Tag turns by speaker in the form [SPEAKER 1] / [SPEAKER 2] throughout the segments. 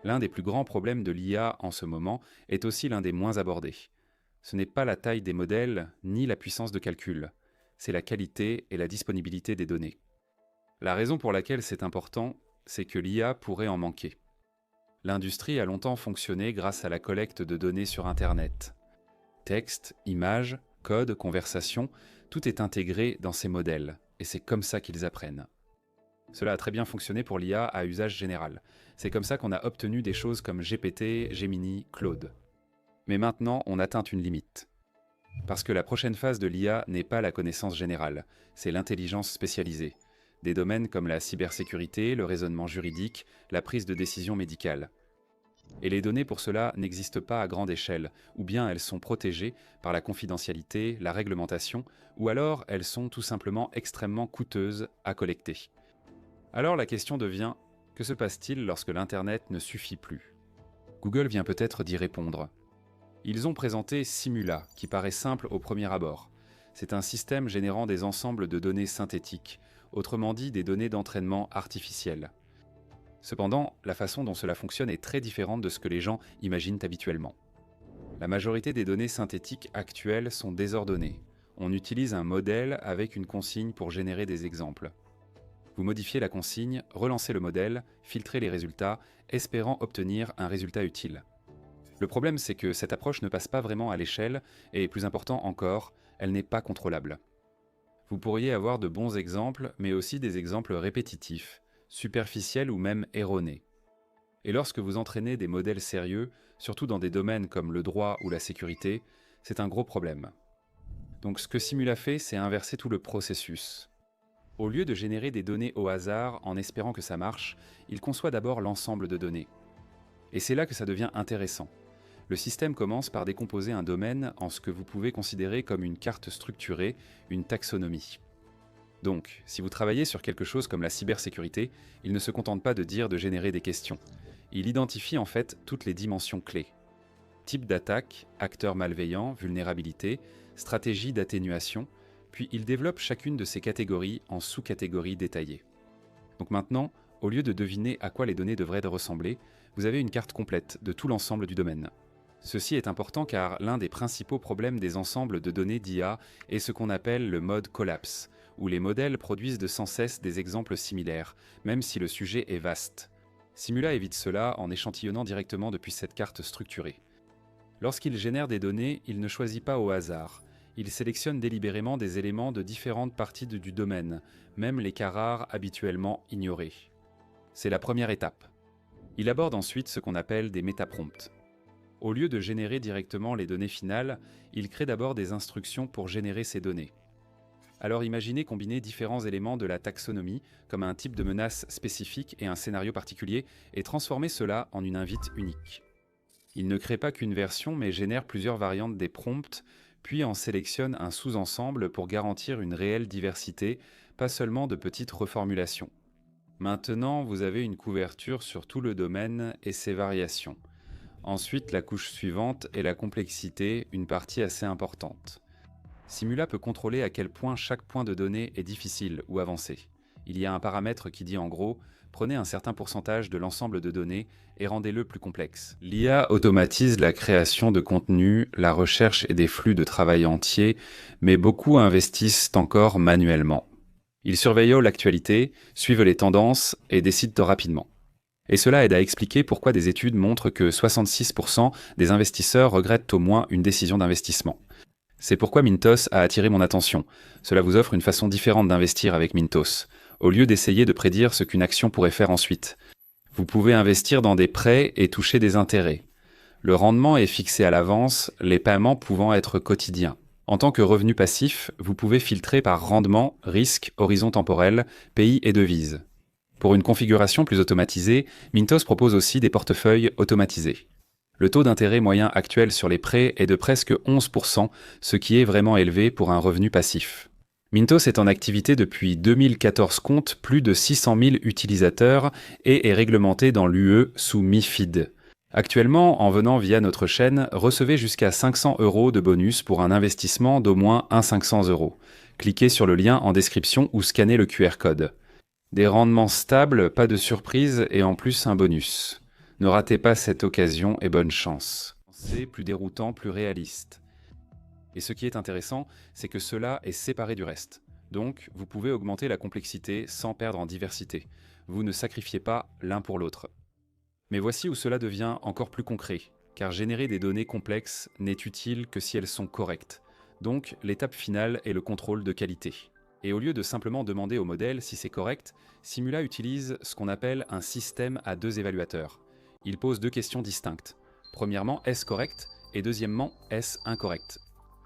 [SPEAKER 1] L'un des plus grands problèmes de l'IA en ce moment est aussi l'un des moins abordés. Ce n'est pas la taille des modèles ni la puissance de calcul, c'est la qualité et la disponibilité des données. La raison pour laquelle c'est important, c'est que l'IA pourrait en manquer. L'industrie a longtemps fonctionné grâce à la collecte de données sur Internet. Texte, images, code, conversation, tout est intégré dans ces modèles, et c'est comme ça qu'ils apprennent. Cela a très bien fonctionné pour l'IA à usage général. C'est comme ça qu'on a obtenu des choses comme GPT, Gemini, Claude. Mais maintenant, on atteint une limite. Parce que la prochaine phase de l'IA n'est pas la connaissance générale, c'est l'intelligence spécialisée. Des domaines comme la cybersécurité, le raisonnement juridique, la prise de décision médicale. Et les données pour cela n'existent pas à grande échelle, ou bien elles sont protégées par la confidentialité, la réglementation, ou alors elles sont tout simplement extrêmement coûteuses à collecter. Alors la question devient, que se passe-t-il lorsque l'Internet ne suffit plus? Google vient peut-être d'y répondre. Ils ont présenté Simula, qui paraît simple au premier abord. C'est un système générant des ensembles de données synthétiques, autrement dit des données d'entraînement artificielles. Cependant, la façon dont cela fonctionne est très différente de ce que les gens imaginent habituellement. La majorité des données synthétiques actuelles sont désordonnées. On utilise un modèle avec une consigne pour générer des exemples. Vous modifiez la consigne, relancez le modèle, filtrez les résultats, espérant obtenir un résultat utile. Le problème, c'est que cette approche ne passe pas vraiment à l'échelle et, plus important encore, elle n'est pas contrôlable. Vous pourriez avoir de bons exemples, mais aussi des exemples répétitifs, superficiels ou même erronés. Et lorsque vous entraînez des modèles sérieux, surtout dans des domaines comme le droit ou la sécurité, c'est un gros problème. Donc ce que Simula fait, c'est inverser tout le processus. Au lieu de générer des données au hasard en espérant que ça marche, il conçoit d'abord l'ensemble de données. Et c'est là que ça devient intéressant. Le système commence par décomposer un domaine en ce que vous pouvez considérer comme une carte structurée, une taxonomie. Donc, si vous travaillez sur quelque chose comme la cybersécurité, il ne se contente pas de générer des questions. Il identifie en fait toutes les dimensions clés. Type d'attaque, acteur malveillant, vulnérabilité, stratégie d'atténuation, puis il développe chacune de ces catégories en sous-catégories détaillées. Donc maintenant, au lieu de deviner à quoi les données devraient ressembler, vous avez une carte complète de tout l'ensemble du domaine. Ceci est important car l'un des principaux problèmes des ensembles de données d'IA est ce qu'on appelle le mode collapse, où les modèles produisent de sans cesse des exemples similaires, même si le sujet est vaste. Simula évite cela en échantillonnant directement depuis cette carte structurée. Lorsqu'il génère des données, il ne choisit pas au hasard. Il sélectionne délibérément des éléments de différentes parties du domaine, même les cas rares habituellement ignorés. C'est la première étape. Il aborde ensuite ce qu'on appelle des métaprompts. Au lieu de générer directement les données finales, il crée d'abord des instructions pour générer ces données. Alors imaginez combiner différents éléments de la taxonomie, comme un type de menace spécifique et un scénario particulier, et transformer cela en une invite unique. Il ne crée pas qu'une version, mais génère plusieurs variantes des prompts, puis en sélectionne un sous-ensemble pour garantir une réelle diversité, pas seulement de petites reformulations. Maintenant, vous avez une couverture sur tout le domaine et ses variations. Ensuite, la couche suivante est la complexité, une partie assez importante. Simula peut contrôler à quel point chaque point de données est difficile ou avancé. Il y a un paramètre qui dit en gros, prenez un certain pourcentage de l'ensemble de données et rendez-le plus complexe. L'IA automatise la création de contenu, la recherche et des flux de travail entiers, mais beaucoup investissent encore manuellement. Ils surveillent l'actualité, suivent les tendances et décident rapidement. Et cela aide à expliquer pourquoi des études montrent que 66% des investisseurs regrettent au moins une décision d'investissement. C'est pourquoi Mintos a attiré mon attention. Cela vous offre une façon différente d'investir avec Mintos, au lieu d'essayer de prédire ce qu'une action pourrait faire ensuite. Vous pouvez investir dans des prêts et toucher des intérêts. Le rendement est fixé à l'avance, les paiements pouvant être quotidiens. En tant que revenu passif, vous pouvez filtrer par rendement, risque, horizon temporel, pays et devise. Pour une configuration plus automatisée, Mintos propose aussi des portefeuilles automatisés. Le taux d'intérêt moyen actuel sur les prêts est de presque 11%, ce qui est vraiment élevé pour un revenu passif. Mintos est en activité depuis 2014, compte plus de 600 000 utilisateurs et est réglementé dans l'UE sous MiFID. Actuellement, en venant via notre chaîne, recevez jusqu'à 500 € de bonus pour un investissement d'au moins 500 €. Cliquez sur le lien en description ou scannez le QR code. Des rendements stables, pas de surprise et en plus un bonus. Ne ratez pas cette occasion et bonne chance. C'est plus déroutant, plus réaliste. Et ce qui est intéressant, c'est que cela est séparé du reste. Donc, vous pouvez augmenter la complexité sans perdre en diversité. Vous ne sacrifiez pas l'un pour l'autre. Mais voici où cela devient encore plus concret, car générer des données complexes n'est utile que si elles sont correctes. Donc, l'étape finale est le contrôle de qualité. Et au lieu de simplement demander au modèle si c'est correct, Simula utilise ce qu'on appelle un système à deux évaluateurs. Il pose deux questions distinctes. Premièrement, est-ce correct? Et deuxièmement, est-ce incorrect?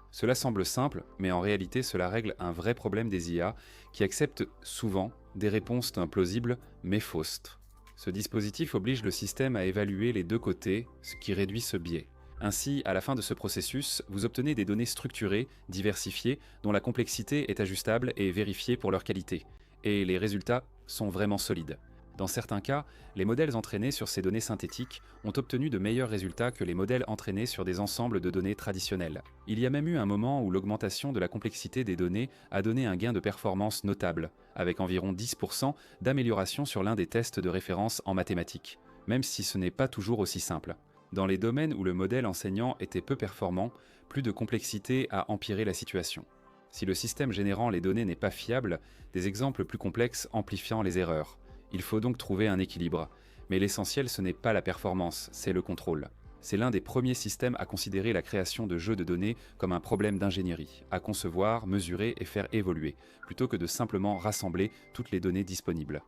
[SPEAKER 1] Cela semble simple, mais en réalité cela règle un vrai problème des IA qui acceptent souvent des réponses implausibles mais fausses. Ce dispositif oblige le système à évaluer les deux côtés, ce qui réduit ce biais. Ainsi, à la fin de ce processus, vous obtenez des données structurées, diversifiées, dont la complexité est ajustable et vérifiée pour leur qualité. Et les résultats sont vraiment solides. Dans certains cas, les modèles entraînés sur ces données synthétiques ont obtenu de meilleurs résultats que les modèles entraînés sur des ensembles de données traditionnels. Il y a même eu un moment où l'augmentation de la complexité des données a donné un gain de performance notable, avec environ 10% d'amélioration sur l'un des tests de référence en mathématiques, même si ce n'est pas toujours aussi simple. Dans les domaines où le modèle enseignant était peu performant, plus de complexité a empiré la situation. Si le système générant les données n'est pas fiable, des exemples plus complexes amplifiant les erreurs. Il faut donc trouver un équilibre. Mais l'essentiel, ce n'est pas la performance, c'est le contrôle. C'est l'un des premiers systèmes à considérer la création de jeux de données comme un problème d'ingénierie, à concevoir, mesurer et faire évoluer, plutôt que de simplement rassembler toutes les données disponibles.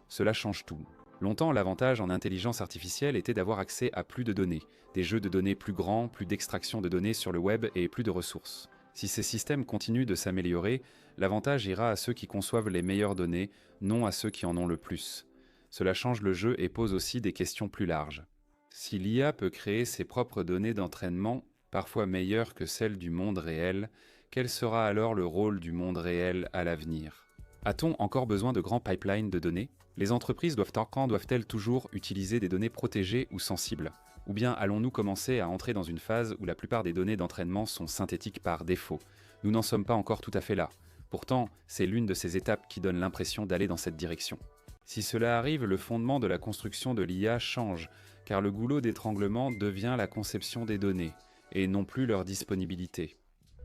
[SPEAKER 1] Cela change tout. Longtemps, l'avantage en intelligence artificielle était d'avoir accès à plus de données, des jeux de données plus grands, plus d'extraction de données sur le web et plus de ressources. Si ces systèmes continuent de s'améliorer, l'avantage ira à ceux qui conçoivent les meilleures données, non à ceux qui en ont le plus. Cela change le jeu et pose aussi des questions plus larges. Si l'IA peut créer ses propres données d'entraînement, parfois meilleures que celles du monde réel, quel sera alors le rôle du monde réel à l'avenir? A-t-on encore besoin de grands pipelines de données? Les entreprises doivent-elles toujours utiliser des données protégées ou sensibles? Ou bien allons-nous commencer à entrer dans une phase où la plupart des données d'entraînement sont synthétiques par défaut? Nous n'en sommes pas encore tout à fait là. Pourtant, c'est l'une de ces étapes qui donne l'impression d'aller dans cette direction. Si cela arrive, le fondement de la construction de l'IA change, car le goulot d'étranglement devient la conception des données, et non plus leur disponibilité.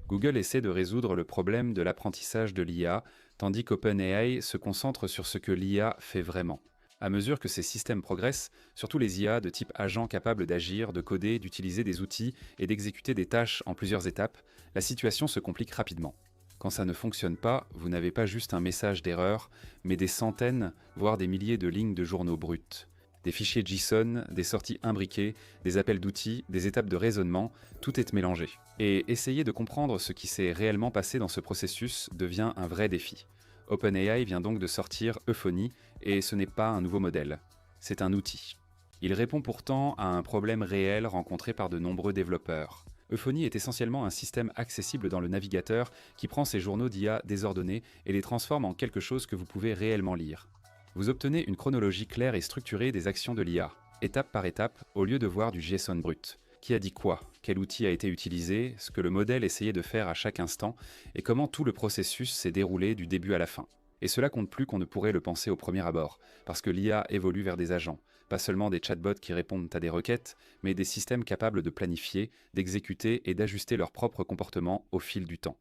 [SPEAKER 1] Google essaie de résoudre le problème de l'apprentissage de l'IA, tandis qu'OpenAI se concentre sur ce que l'IA fait vraiment. À mesure que ces systèmes progressent, surtout les IA de type agent capables d'agir, de coder, d'utiliser des outils et d'exécuter des tâches en plusieurs étapes, la situation se complique rapidement. Quand ça ne fonctionne pas, vous n'avez pas juste un message d'erreur, mais des centaines, voire des milliers de lignes de journaux bruts. Des fichiers JSON, des sorties imbriquées, des appels d'outils, des étapes de raisonnement, tout est mélangé. Et essayer de comprendre ce qui s'est réellement passé dans ce processus devient un vrai défi. OpenAI vient donc de sortir Euphony, et ce n'est pas un nouveau modèle, c'est un outil. Il répond pourtant à un problème réel rencontré par de nombreux développeurs. Euphony est essentiellement un système accessible dans le navigateur qui prend ces journaux d'IA désordonnés et les transforme en quelque chose que vous pouvez réellement lire. Vous obtenez une chronologie claire et structurée des actions de l'IA, étape par étape, au lieu de voir du JSON brut. Qui a dit quoi? Quel outil a été utilisé? Ce que le modèle essayait de faire à chaque instant? Et comment tout le processus s'est déroulé du début à la fin? Et cela compte plus qu'on ne pourrait le penser au premier abord, parce que l'IA évolue vers des agents, pas seulement des chatbots qui répondent à des requêtes, mais des systèmes capables de planifier, d'exécuter et d'ajuster leur propre comportement au fil du temps.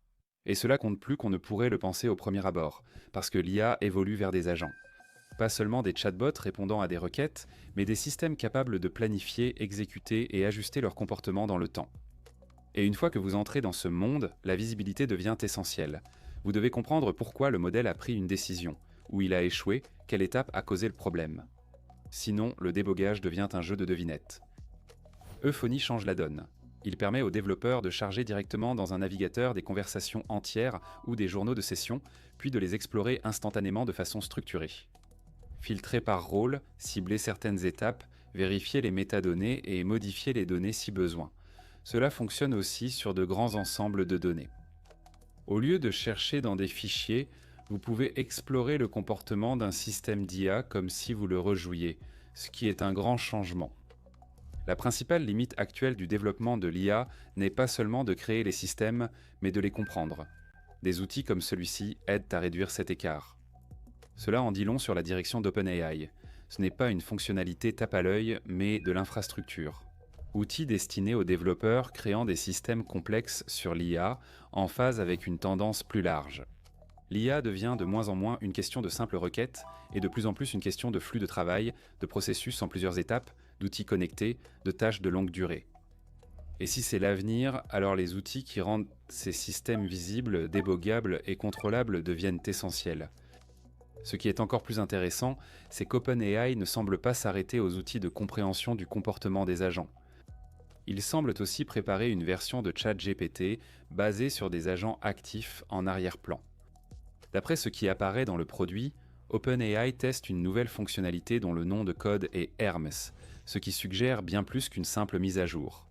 [SPEAKER 1] Et cela compte plus qu'on ne pourrait le penser au premier abord, parce que l'IA évolue vers des agents. Pas seulement des chatbots répondant à des requêtes, mais des systèmes capables de planifier, exécuter et ajuster leur comportement dans le temps. Et une fois que vous entrez dans ce monde, la visibilité devient essentielle. Vous devez comprendre pourquoi le modèle a pris une décision, où il a échoué, quelle étape a causé le problème. Sinon, le débogage devient un jeu de devinettes. Euphony change la donne. Il permet aux développeurs de charger directement dans un navigateur des conversations entières ou des journaux de session, puis de les explorer instantanément de façon structurée. Filtrer par rôle, cibler certaines étapes, vérifier les métadonnées et modifier les données si besoin. Cela fonctionne aussi sur de grands ensembles de données. Au lieu de chercher dans des fichiers, vous pouvez explorer le comportement d'un système d'IA comme si vous le rejouiez, ce qui est un grand changement. La principale limite actuelle du développement de l'IA n'est pas seulement de créer les systèmes, mais de les comprendre. Des outils comme celui-ci aident à réduire cet écart. Cela en dit long sur la direction d'OpenAI. Ce n'est pas une fonctionnalité tape à l'œil, mais de l'infrastructure. Outil destiné aux développeurs créant des systèmes complexes sur l'IA, en phase avec une tendance plus large. L'IA devient de moins en moins une question de simples requêtes et de plus en plus une question de flux de travail, de processus en plusieurs étapes, d'outils connectés, de tâches de longue durée. Et si c'est l'avenir, alors les outils qui rendent ces systèmes visibles, déboguables et contrôlables deviennent essentiels. Ce qui est encore plus intéressant, c'est qu'OpenAI ne semble pas s'arrêter aux outils de compréhension du comportement des agents. Ils semblent aussi préparer une version de ChatGPT basée sur des agents actifs en arrière-plan. D'après ce qui apparaît dans le produit, OpenAI teste une nouvelle fonctionnalité dont le nom de code est Hermes, ce qui suggère bien plus qu'une simple mise à jour.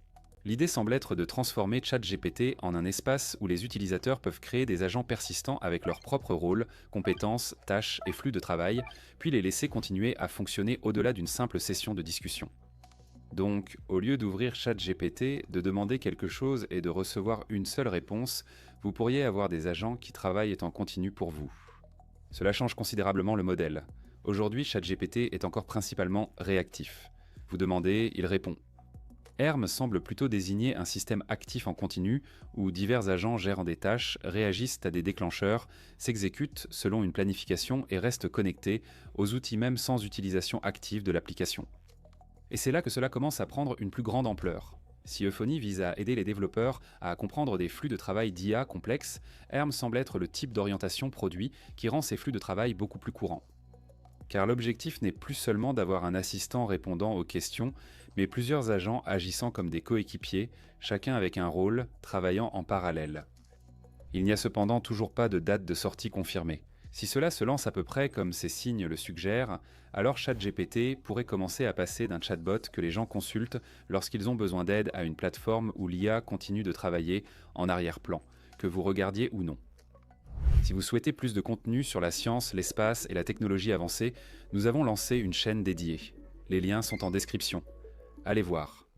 [SPEAKER 1] L'idée semble être de transformer ChatGPT en un espace où les utilisateurs peuvent créer des agents persistants avec leurs propres rôles, compétences, tâches et flux de travail, puis les laisser continuer à fonctionner au-delà d'une simple session de discussion. Donc, au lieu d'ouvrir ChatGPT, de demander quelque chose et de recevoir une seule réponse, vous pourriez avoir des agents qui travaillent en continu pour vous. Cela change considérablement le modèle. Aujourd'hui, ChatGPT est encore principalement réactif. Vous demandez, il répond. Hermes semble plutôt désigner un système actif en continu où divers agents gèrent des tâches, réagissent à des déclencheurs, s'exécutent selon une planification et restent connectés aux outils même sans utilisation active de l'application. Et c'est là que cela commence à prendre une plus grande ampleur. Si Euphony vise à aider les développeurs à comprendre des flux de travail d'IA complexes, Hermes semble être le type d'orientation produit qui rend ces flux de travail beaucoup plus courants. Car l'objectif n'est plus seulement d'avoir un assistant répondant aux questions, mais plusieurs agents agissant comme des coéquipiers, chacun avec un rôle, travaillant en parallèle. Il n'y a cependant toujours pas de date de sortie confirmée. Si cela se lance à peu près comme ces signes le suggèrent, alors ChatGPT pourrait commencer à passer d'un chatbot que les gens consultent lorsqu'ils ont besoin d'aide à une plateforme où l'IA continue de travailler en arrière-plan, que vous regardiez ou non. Si vous souhaitez plus de contenu sur la science, l'espace et la technologie avancée, nous avons lancé une chaîne dédiée. Les liens sont en description. Allez voir.